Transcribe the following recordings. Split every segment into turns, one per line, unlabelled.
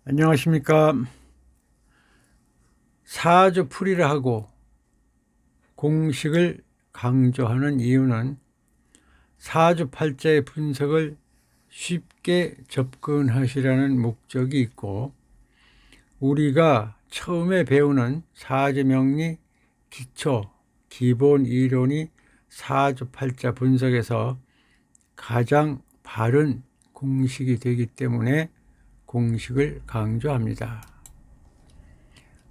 안녕하십니까. 사주풀이를 하고 공식을 강조하는 이유는 사주팔자의 분석을 쉽게 접근하시라는 목적이 있고, 우리가 처음에 배우는 사주명리 기초, 기본 이론이 사주팔자 분석에서 가장 바른 공식이 되기 때문에 공식을 강조합니다.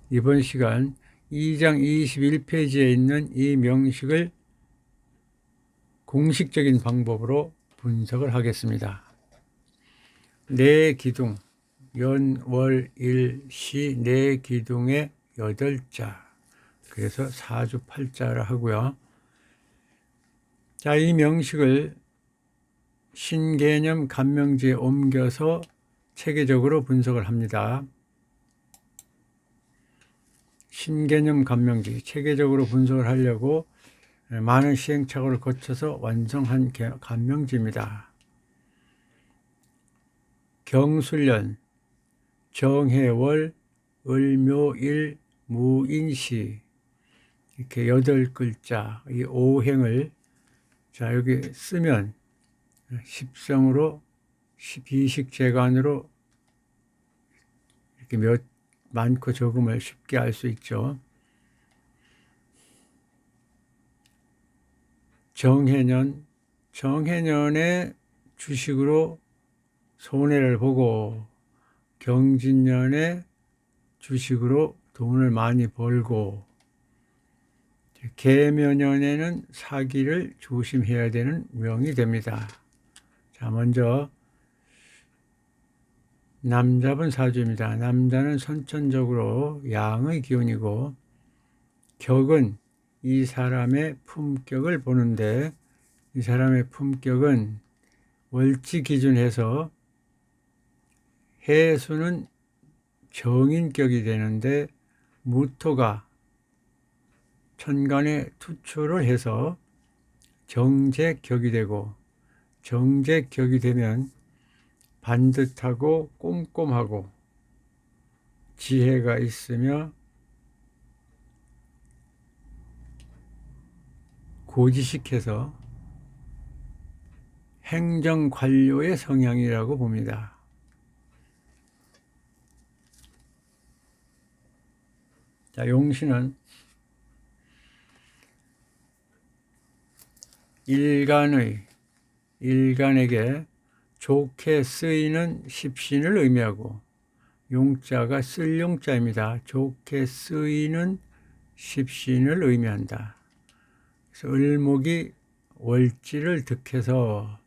이번 시간 2장 21페이지에 있는 이 명식을 공식적인 방법으로 분석을 하겠습니다. 네 기둥, 연, 월, 일, 시, 네 기둥의 8자, 그래서 사주팔자라 하고요. 자, 이 명식을 신개념 간명지에 옮겨서 체계적으로 분석을 합니다. 신개념 간명지, 체계적으로 분석을 하려고 많은 시행착오를 거쳐서 완성한 간명지입니다. 경술년, 정해월, 을묘일, 무인시, 이렇게 8글자, 이 오행을 자 여기 쓰면 십성으로 12식재간으로 이렇게 몇 많고 적음을 쉽게 알 수 있죠. 정해년의 주식으로 손해를 보고, 경진년의 주식으로 돈을 많이 벌고, 계묘년에는 사기를 조심해야 되는 명이 됩니다. 자, 먼저 남잡은 사주입니다. 남자는 선천적으로 양의 기운이고, 격은 이 사람의 품격을 보는데, 이 사람의 품격은 월지 기준해서 해수는 정인격이 되는데, 무토가 천간에 투출을 해서 정제격이 되고, 정제격이 되면 반듯하고 꼼꼼하고 지혜가 있으며 고지식해서 행정관료의 성향이라고 봅니다. 자, 용신은 일간에게 좋게 쓰이는 십신을 의미하고, 용자가 쓸용자입니다. 좋게 쓰이는 십신을 의미한다. 그래서 을목이 월지를 득해서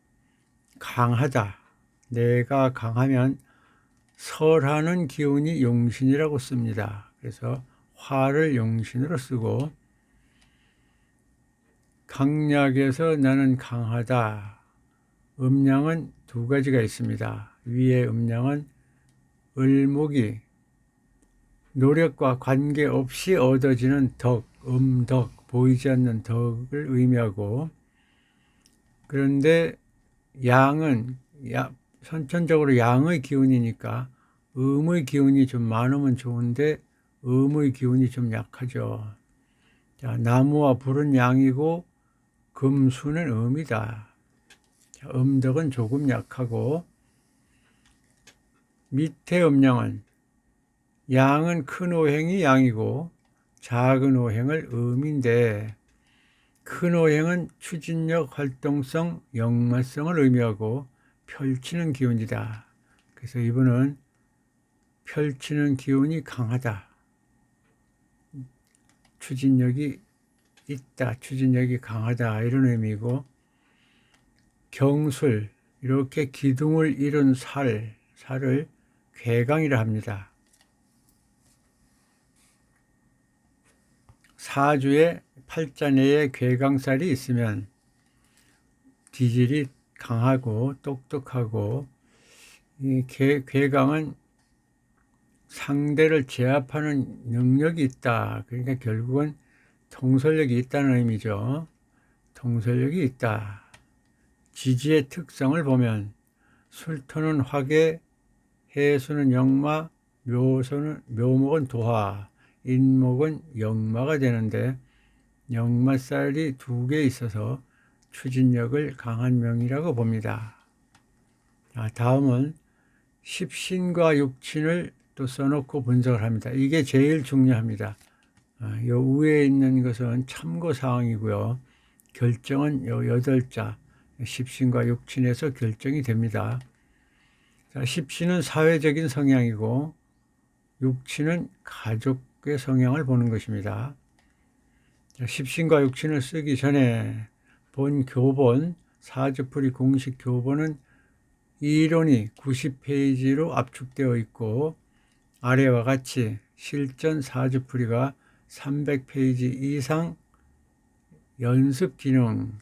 강하다. 내가 강하면 설하는 기운이 용신이라고 씁니다. 그래서 화를 용신으로 쓰고, 강약에서 나는 강하다. 음양은 두 가지가 있습니다. 위의 음양은 을목이 노력과 관계없이 얻어지는 덕, 음덕, 보이지 않는 덕을 의미하고, 그런데 양은 선천적으로 양의 기운이니까 음의 기운이 좀 많으면 좋은데 음의 기운이 좀 약하죠. 자, 나무와 불은 양이고 금수는 음이다. 자, 음덕은 조금 약하고, 밑에 음양은 양은 큰 오행이 양이고 작은 오행을 음인데, 큰 오행은 추진력, 활동성, 역마성을 의미하고 펼치는 기운이다. 그래서 이분은 펼치는 기운이 강하다. 추진력이 있다. 추진력이 강하다. 이런 의미고, 경술, 이렇게 기둥을 이룬 살을 괴강이라 합니다. 사주에 팔자 내에 괴강살이 있으면 기질이 강하고 똑똑하고, 이 괴강은 상대를 제압하는 능력이 있다. 그러니까 결국은 통솔력이 있다는 의미죠. 통솔력이 있다. 지지의 특성을 보면 술토는 화계, 해수는 역마, 묘목은 도화, 인목은 역마가 되는데 역마살이 2개 있어서 추진력을 강한 명이라고 봅니다. 다음은 십신과 육친을 또 써놓고 분석을 합니다. 이게 제일 중요합니다. 요 위에 있는 것은 참고사항이고요. 결정은 요 8자 십신과 육친에서 결정이 됩니다. 자, 십신은 사회적인 성향이고 육친은 가족의 성향을 보는 것입니다. 자, 십신과 육친을 쓰기 전에 본 교본, 사주풀이 공식 교본은 이론이 90페이지로 압축되어 있고 아래와 같이 실전 사주풀이가 300페이지 이상 연습 기능,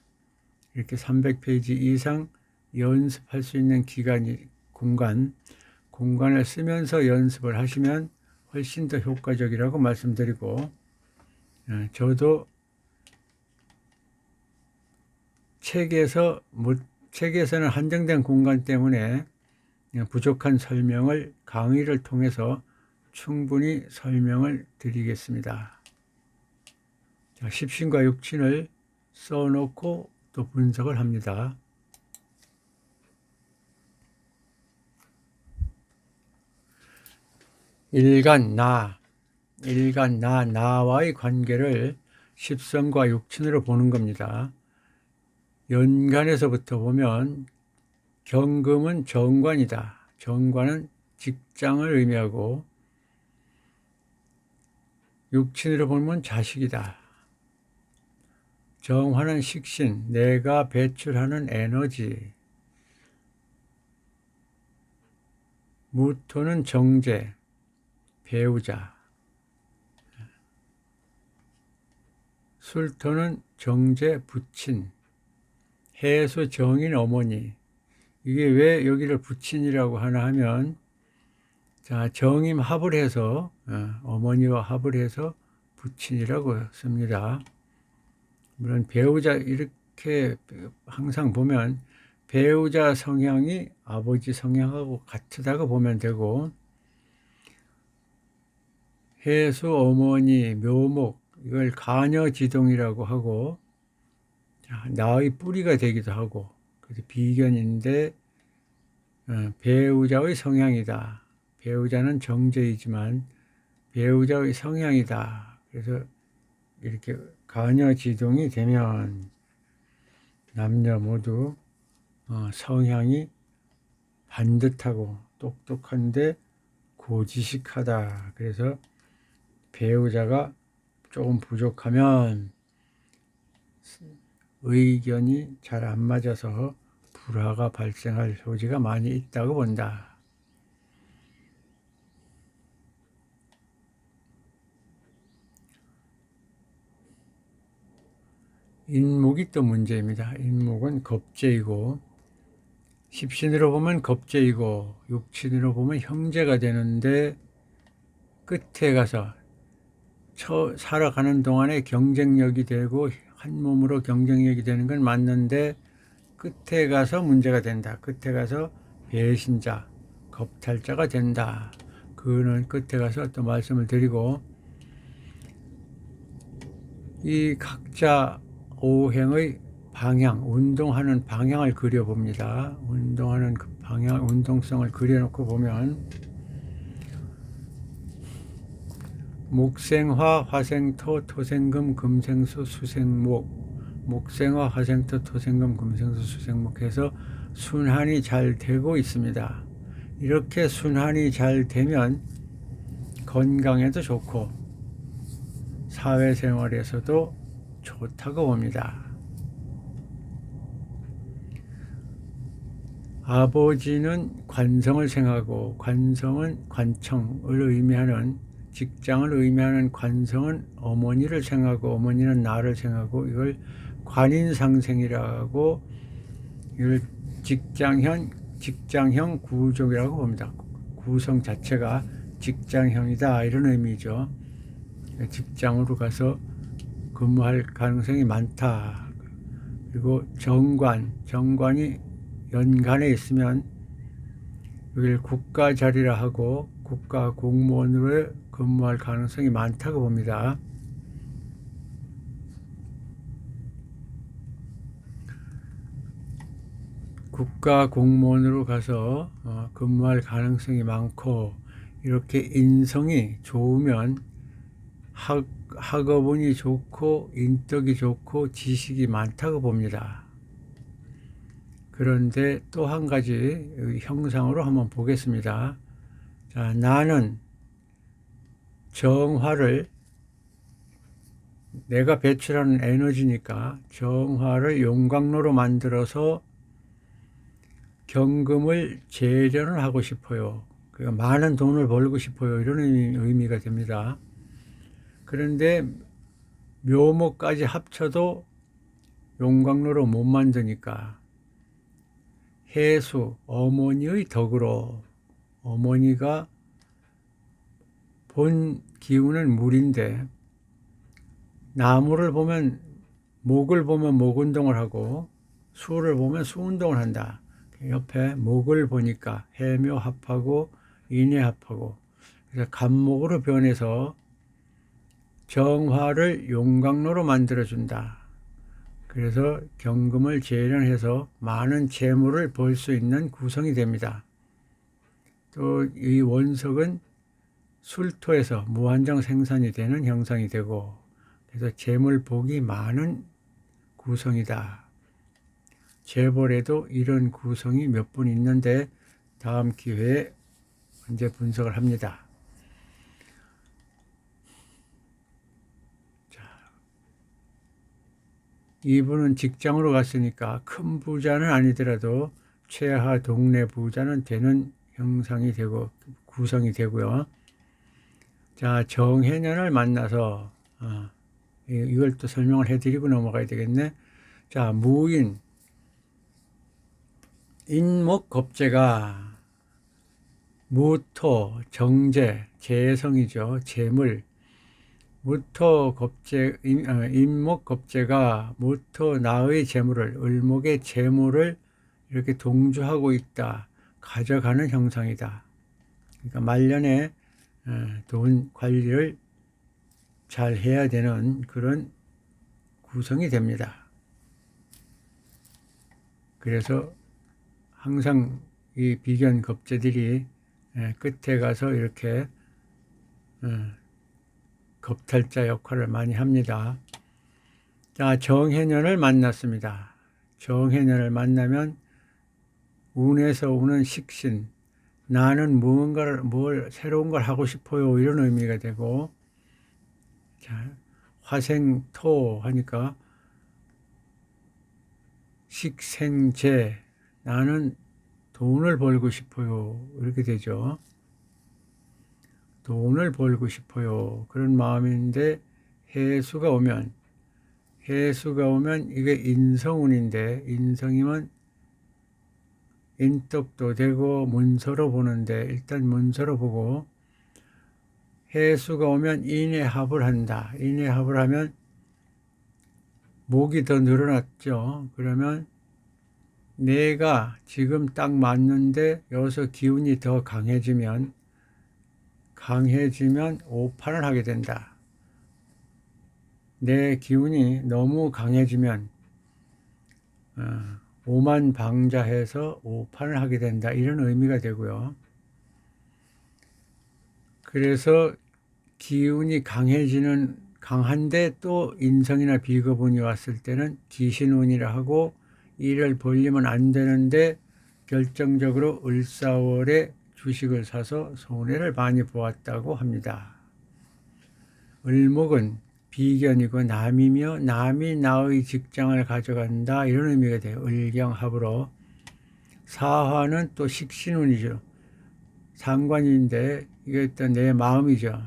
이렇게 300페이지 이상 연습할 수 있는 공간을 쓰면서 연습을 하시면 훨씬 더 효과적이라고 말씀드리고, 저도 책에서는 한정된 공간 때문에 부족한 설명을 강의를 통해서 충분히 설명을 드리겠습니다. 자, 십신과 육친을 써놓고 또 분석을 합니다. 나와의 관계를 십성과 육친으로 보는 겁니다. 연간에서부터 보면 경금은 정관이다. 정관은 직장을 의미하고 육친으로 보면 자식이다. 정화는 식신, 내가 배출하는 에너지. 무토는 정제, 배우자. 술토는 정제, 부친. 해수 정인 어머니. 이게 왜 여기를 부친이라고 하나 하면, 자, 정임 합을 해서, 어머니와 합을 해서 부친이라고 씁니다. 물론 배우자 이렇게 항상 보면 배우자 성향이 아버지 성향하고 같다고 보면 되고, 해수 어머니 묘목 이걸 가녀지동이라고 하고, 나의 뿌리가 되기도 하고, 그래서 비견인데 배우자의 성향이다. 배우자는 정제이지만 배우자의 성향이다. 그래서 이렇게 가녀지동이 되면 남녀 모두 성향이 반듯하고 똑똑한데 고지식하다. 그래서 배우자가 조금 부족하면 의견이 잘 안 맞아서 불화가 발생할 소지가 많이 있다고 본다. 인목이 또 문제입니다. 인목은 겁재이고 십신으로 보면 겁재이고 육친으로 보면 형제가 되는데 끝에 가서 살아가는 동안에 경쟁력이 되고 한 몸으로 경쟁력이 되는 건 맞는데 끝에 가서 문제가 된다. 끝에 가서 배신자, 겁탈자가 된다. 그거는 끝에 가서 또 말씀을 드리고, 이 각자 오행의 방향, 운동하는 방향을 그려봅니다. 운동하는 그 방향, 운동성을 그려놓고 보면 목생화, 화생토, 토생금, 금생수, 수생목. 목생화, 화생토, 토생금, 금생수, 수생목 해서 순환이 잘 되고 있습니다. 이렇게 순환이 잘 되면 건강에도 좋고 사회생활에서도 좋다고 봅니다. 아버지는 관성을 생하고 관성은 관청을 의미하는 직장을 의미하는 관성은 어머니를 생하고 어머니는 나를 생하고 이걸 관인상생이라고 이걸 직장형 구족이라고 봅니다. 구성 자체가 직장형이다 이런 의미죠. 직장으로 가서 근무할 가능성이 많다. 그리고 정관이 연간에 있으면 여기를 국가 자리라 하고 국가 공무원으로 근무할 가능성이 많다고 봅니다. 국가 공무원으로 가서 근무할 가능성이 많고, 이렇게 인성이 좋으면 학업운이 좋고 인덕이 좋고 지식이 많다고 봅니다. 그런데 또 한 가지 형상으로 한번 보겠습니다. 자, 나는 정화를, 내가 배출하는 에너지니까 정화를 용광로로 만들어서 경금을 재련을 하고 싶어요. 그러니까 많은 돈을 벌고 싶어요. 이런 의미가 됩니다. 그런데 묘목까지 합쳐도 용광로로 못 만드니까 해수, 어머니의 덕으로, 어머니가 본 기운은 물인데, 나무를 보면, 목을 보면 목 운동을 하고 수를 보면 수 운동을 한다. 옆에 목을 보니까 해묘합하고 인해합하고, 그래서 간목으로 변해서 정화를 용광로로 만들어준다. 그래서 경금을 재련해서 많은 재물을 벌 수 있는 구성이 됩니다. 또 이 원석은 술토에서 무한정 생산이 되는 형상이 되고, 그래서 재물복이 많은 구성이다. 재벌에도 이런 구성이 몇 분 있는데 다음 기회에 언제 분석을 합니다. 자, 이분은 직장으로 갔으니까 큰 부자는 아니더라도 최하 동네 부자는 되는 형상이 되고 구성이 되고요. 자, 정해년을 만나서 이걸 또 설명을 해드리고 넘어가야 되겠네. 자, 무인 인목겁재가 무토, 정재, 재성이죠. 재물. 인목겁재가 무토, 나의 재물을, 을목의 재물을 이렇게 동주하고 있다. 가져가는 형상이다. 그러니까 말년에 돈 관리를 잘 해야 되는 그런 구성이 됩니다. 그래서 항상 이 비견 겁재들이 끝에 가서 이렇게 겁탈자 역할을 많이 합니다. 자, 정해년을 만났습니다. 정해년을 만나면 운에서 오는 식신, 나는 뭘 새로운 걸 하고 싶어요, 이런 의미가 되고, 자, 화생토 하니까 식생재, 나는 돈을 벌고 싶어요, 이렇게 되죠. 돈을 벌고 싶어요, 그런 마음인데, 해수가 오면 이게 인성운인데, 인성이면 인덕도 되고 문서로 보는데, 일단 문서로 보고, 해수가 오면 인해합을 한다. 인해합을 하면 목이 더 늘어났죠. 그러면 내가 지금 딱 맞는데 여기서 기운이 더 강해지면 오판을 하게 된다. 내 기운이 너무 강해지면 오만방자해서 오판을 하게 된다. 이런 의미가 되고요. 그래서 기운이 강한데 또 인성이나 비겁운이 왔을 때는 기신운이라 하고, 일을 벌리면 안 되는데 결정적으로 을사월에 주식을 사서 손해를 많이 보았다고 합니다. 을목은 비견이고 남이며 남이 나의 직장을 가져간다, 이런 의미가 돼요. 을경합으로. 사화는 또 식신운이죠. 상관인데 이게 일단 내 마음이죠.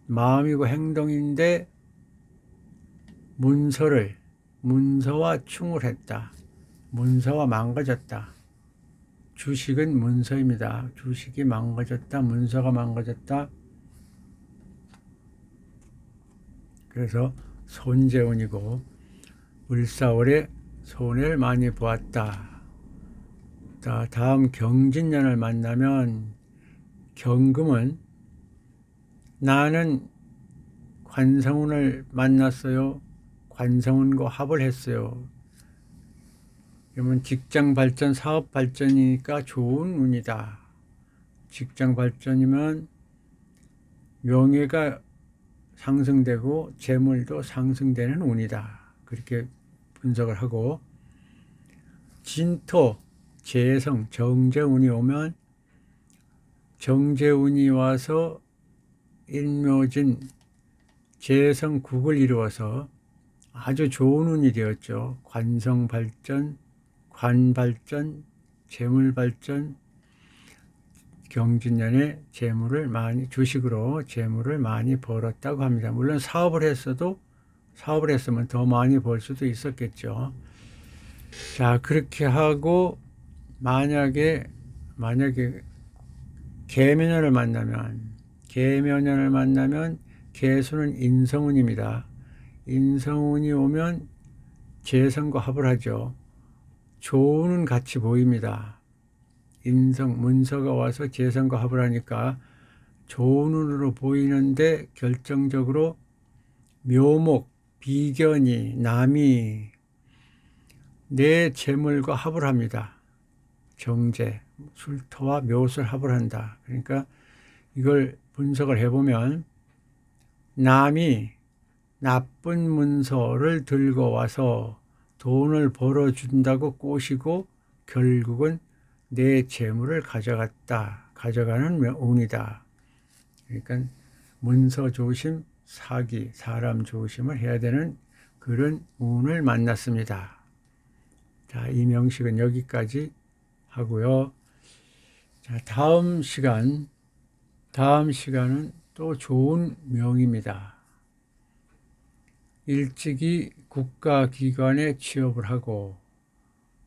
마음이고 행동인데 문서와 충을 했다. 문서와 망가졌다. 주식은 문서입니다. 주식이 망가졌다. 문서가 망가졌다. 그래서 손재운이고 을사월에 손해를 많이 보았다. 자, 다음 경진년을 만나면 경금은 나는 관성운을 만났어요. 관성운과 합을 했어요. 그러면 직장 발전, 사업 발전이니까 좋은 운이다. 직장 발전이면 명예가 상승되고 재물도 상승되는 운이다. 그렇게 분석을 하고, 진토, 재성, 정제운이 오면 정제운이 와서 일묘진, 재성국을 이루어서 아주 좋은 운이 되었죠. 관성 발전, 관 발전, 재물 발전, 경진년에 재물을 많이, 주식으로 재물을 많이 벌었다고 합니다. 물론 사업을 했으면 더 많이 벌 수도 있었겠죠. 자, 그렇게 하고 만약에 계묘년을 만나면 계수는 인성운입니다. 인성운이 오면 재성과 합을 하죠. 좋은 운 같이 보입니다. 문서가 와서 재성과 합을 하니까 좋은 운으로 보이는데 결정적으로 묘목, 비견이, 남이 내 재물과 합을 합니다. 정제, 술토와 묘술 합을 한다. 그러니까 이걸 분석을 해보면 남이 나쁜 문서를 들고 와서 돈을 벌어준다고 꼬시고 결국은 내 재물을 가져가는 운이다. 그러니까 문서 조심, 사기, 사람 조심을 해야 되는 그런 운을 만났습니다. 자, 이 명식은 여기까지 하고요. 자, 다음 시간은 또 좋은 명입니다. 일찍이 국가기관에 취업을 하고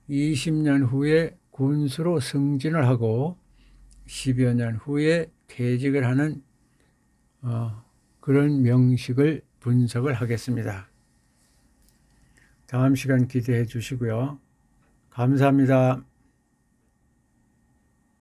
20년 후에 군수로 승진을 하고 10여 년 후에 퇴직을 하는 그런 명식을 분석을 하겠습니다. 다음 시간 기대해 주시고요. 감사합니다.